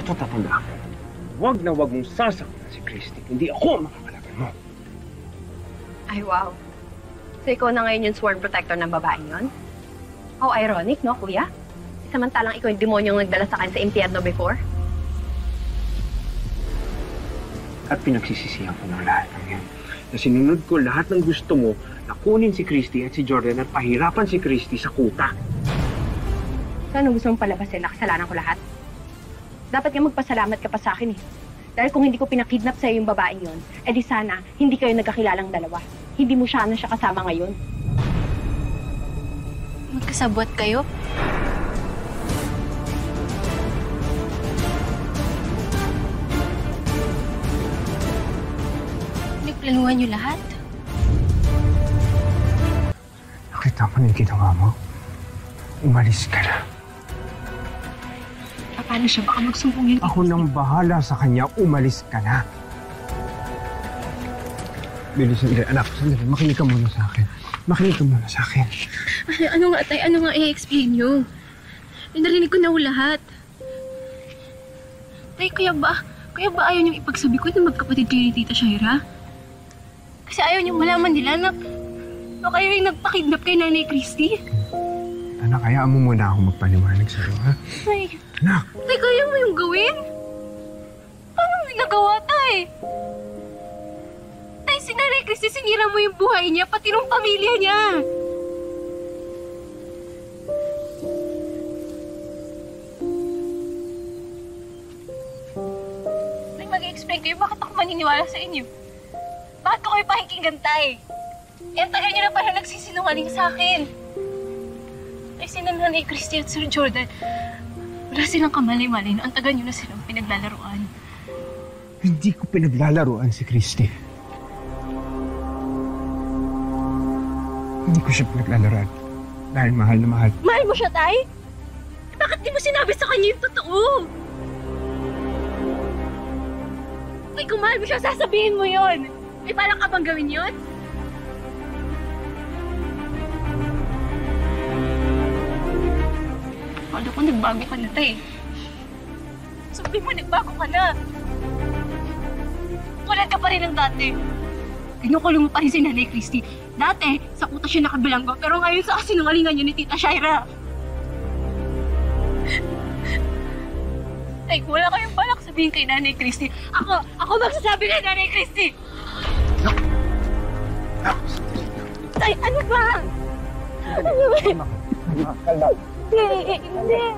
Ito tatandaan mo. Huwag na huwag mong sasaktan si Christy. Hindi ako ang makakalaban mo. Ay, wow. So, ikaw na ngayon yung sworn protector ng babaeng yon? How ironic, no, kuya? Samantalang ikaw yung demonyong nagdala sa akin sa impyerno before. At pinagsisisihan ko ng lahat ng yan. Na sinunod ko lahat ng gusto mo na kunin si Christy at si Jordan at pahirapan si Christy sa kuta. So, ano gusto mong palabasin? Nakasalanan ko lahat? Dapat nga magpasalamat ka pa sa akin eh. Dahil kung hindi ko pinakidnap sa'yo yung babaeng yon, edi sana hindi kayo nagkakilalang dalawa. Hindi mo siya kasama ngayon. Magkasabot kayo? Nagplanuhan niyo lahat? Nakita mo na yung ginawa mo? Umalis ka na. Paano siya? Baka magsumbong yun. Ako nang bahala sa kanya. Umalis ka na. Billy, sandali. Anak, sandali. Makinig ka muna sa akin. Makinig ka muna sa akin. Ay, ano nga, tay? Ano nga i-explain niyo? Narinig ko na lahat. Tay, kaya ba ayaw niyong ipagsabi ko na magkapatid kayo ni Tita Shaira? Kasi ayaw niyong malaman nila na kayo yung nagpakidnap kay Nanay Christy? Anak, hayaan mo muna ako magpaliwanag sa'yo, ha? Tay, anak! Tay, kaya mo yung gawin? Paano mo nagawa, tay? Tay, si Nanay Christy, sinira mo yung buhay niya, pati ng pamilya niya. Tay, mag-explain kayo, bakit ako maniniwala sa inyo? Bakit ko kayo pakikinggan, tay? Eh, tagal niyo na pala nagsisinungaling sa akin. Tay, si Nanay Christy at Sir Jordan, wala silang kamali-mali na ang tagal niyo na silang pinaglalaroan. Hindi ko pinaglalaroan si Christy. Hindi ko siya pinaglalaroan. Dahil mahal na mahal. Mahal mo siya, tay? Bakit di mo sinabi sa kanya yung totoo? Tay, kung mahal mo siya, sasabihin mo yon. May parang ka bang gawin yun? Paano kung nagbago ka na, tay? Sabi mo, nagbago ka na. Tulad ka pa rin ng dati. Kinukulong mo pa rin si Nanay Christy. Dati, sa kuta siya nakabilanggo, pero ngayon sa kasinungalingan niyo ni Tita Shaira. Tay, wala kayong balak sabihin kay Nanay Christy. Ako magsasabi kay Nanay Christy! Tay, ano ba? Ano ba? Kalma. Hindi!